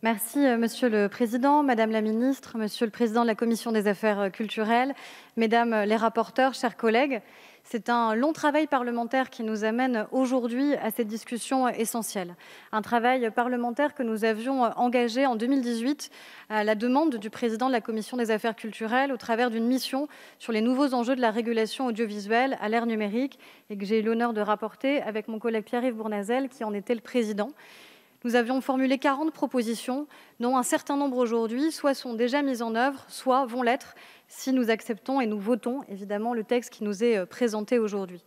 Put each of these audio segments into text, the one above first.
Merci, Monsieur le Président, Madame la Ministre, Monsieur le Président de la Commission des Affaires culturelles, Mesdames les rapporteurs, chers collègues. C'est un long travail parlementaire qui nous amène aujourd'hui à cette discussion essentielle. Un travail parlementaire que nous avions engagé en 2018 à la demande du Président de la Commission des Affaires culturelles au travers d'une mission sur les nouveaux enjeux de la régulation audiovisuelle à l'ère numérique et que j'ai eu l'honneur de rapporter avec mon collègue Pierre-Yves Bournazel qui en était le président. Nous avions formulé 40 propositions, dont un certain nombre aujourd'hui soit sont déjà mises en œuvre, soit vont l'être si nous acceptons et nous votons évidemment le texte qui nous est présenté aujourd'hui.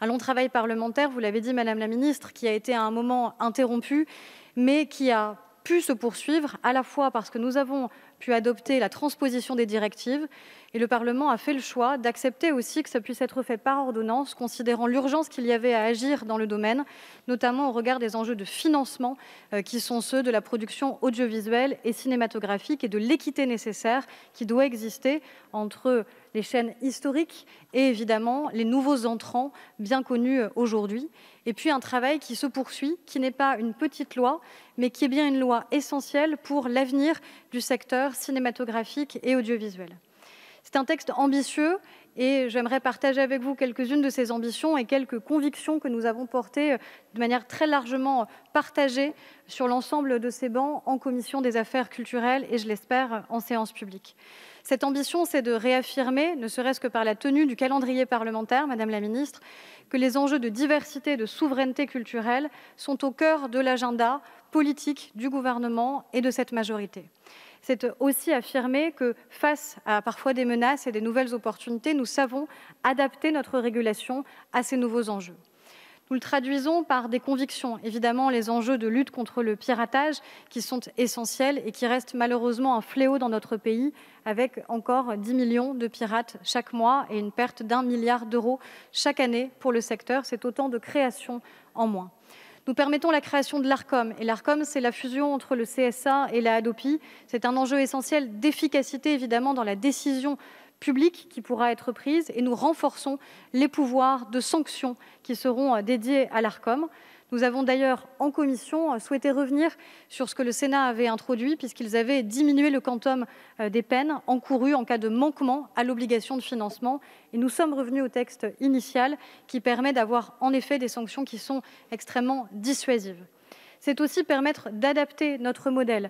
Un long travail parlementaire, vous l'avez dit Madame la Ministre, qui a été à un moment interrompu, mais qui a pu se poursuivre à la fois parce que nous avons pu adopter la transposition des directives et le Parlement a fait le choix d'accepter aussi que ça puisse être fait par ordonnance, considérant l'urgence qu'il y avait à agir dans le domaine, notamment au regard des enjeux de financement qui sont ceux de la production audiovisuelle et cinématographique et de l'équité nécessaire qui doit exister entre les chaînes historiques et évidemment les nouveaux entrants bien connus aujourd'hui. Et puis un travail qui se poursuit, qui n'est pas une petite loi, mais qui est bien une loi essentielle pour l'avenir du secteur cinématographique et audiovisuel. C'est un texte ambitieux et j'aimerais partager avec vous quelques-unes de ces ambitions et quelques convictions que nous avons portées de manière très largement partagée sur l'ensemble de ces bancs en commission des affaires culturelles et, je l'espère, en séance publique. Cette ambition, c'est de réaffirmer, ne serait-ce que par la tenue du calendrier parlementaire, Madame la Ministre, que les enjeux de diversité et de souveraineté culturelle sont au cœur de l'agenda politique du gouvernement et de cette majorité. C'est aussi affirmer que face à parfois des menaces et des nouvelles opportunités, nous savons adapter notre régulation à ces nouveaux enjeux. Nous le traduisons par des convictions, évidemment les enjeux de lutte contre le piratage qui sont essentiels et qui restent malheureusement un fléau dans notre pays avec encore 10 millions de pirates chaque mois et une perte d'1 milliard d'euros chaque année pour le secteur. C'est autant de créations en moins. Nous permettons la création de l'ARCOM. Et l'ARCOM, c'est la fusion entre le CSA et la Hadopi. C'est un enjeu essentiel d'efficacité, évidemment, dans la décision publique qui pourra être prise. Et nous renforçons les pouvoirs de sanction qui seront dédiés à l'ARCOM. Nous avons d'ailleurs, en commission, souhaité revenir sur ce que le Sénat avait introduit, puisqu'ils avaient diminué le quantum des peines encourues en cas de manquement à l'obligation de financement. Et nous sommes revenus au texte initial qui permet d'avoir en effet des sanctions qui sont extrêmement dissuasives. C'est aussi permettre d'adapter notre modèle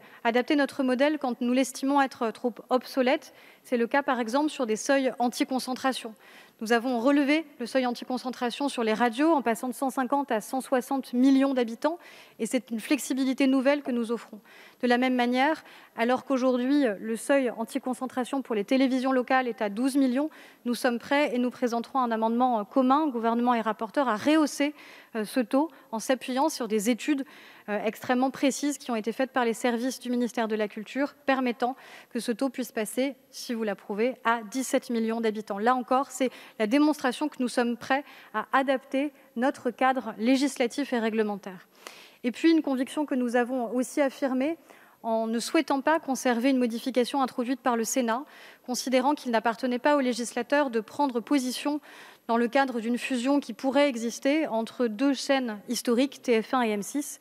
quand nous l'estimons être trop obsolète. C'est le cas par exemple sur des seuils anti-concentration. Nous avons relevé le seuil anti-concentration sur les radios en passant de 150 à 160 millions d'habitants et c'est une flexibilité nouvelle que nous offrons. De la même manière, alors qu'aujourd'hui le seuil anti-concentration pour les télévisions locales est à 12 millions, nous sommes prêts et nous présenterons un amendement commun, gouvernement et rapporteur, à rehausser ce taux en s'appuyant sur des études extrêmement précises qui ont été faites par les services du ministère de la Culture, permettant que ce taux puisse passer, si vous l'approuvez, à 17 millions d'habitants. Là encore, c'est la démonstration que nous sommes prêts à adapter notre cadre législatif et réglementaire. Et puis, une conviction que nous avons aussi affirmée, en ne souhaitant pas conserver une modification introduite par le Sénat, considérant qu'il n'appartenait pas aux législateurs de prendre position dans le cadre d'une fusion qui pourrait exister entre deux chaînes historiques, TF1 et M6,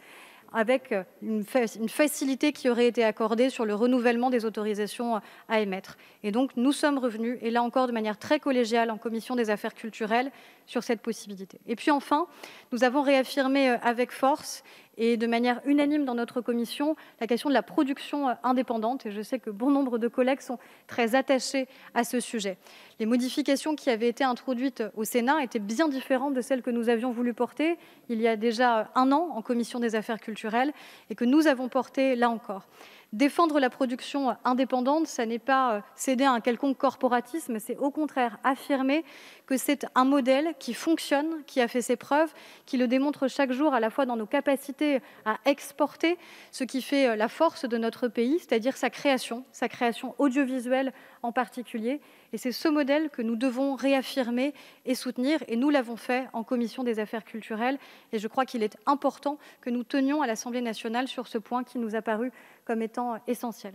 avec une facilité qui aurait été accordée sur le renouvellement des autorisations à émettre. Et donc, nous sommes revenus, et là encore de manière très collégiale en commission des affaires culturelles, sur cette possibilité. Et puis enfin, nous avons réaffirmé avec force et de manière unanime dans notre commission la question de la production indépendante. Et je sais que bon nombre de collègues sont très attachés à ce sujet. Les modifications qui avaient été introduites au Sénat étaient bien différentes de celles que nous avions voulu porter il y a déjà 1 an en commission des affaires culturelles et que nous avons portées là encore. Défendre la production indépendante, ça n'est pas céder à un quelconque corporatisme, c'est au contraire affirmer que c'est un modèle qui fonctionne, qui a fait ses preuves, qui le démontre chaque jour à la fois dans nos capacités à exporter, ce qui fait la force de notre pays, c'est-à-dire sa création audiovisuelle en particulier. Et c'est ce modèle que nous devons réaffirmer et soutenir, et nous l'avons fait en commission des affaires culturelles. Et je crois qu'il est important que nous tenions à l'Assemblée nationale sur ce point qui nous a paru comme étant essentiel.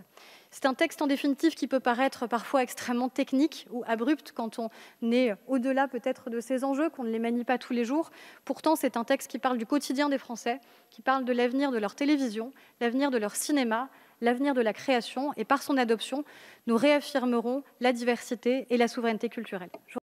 C'est un texte en définitive qui peut paraître parfois extrêmement technique ou abrupt quand on est au-delà peut-être de ces enjeux, qu'on ne les manie pas tous les jours. Pourtant, c'est un texte qui parle du quotidien des Français, qui parle de l'avenir de leur télévision, l'avenir de leur cinéma, l'avenir de la création et par son adoption, nous réaffirmerons la diversité et la souveraineté culturelle.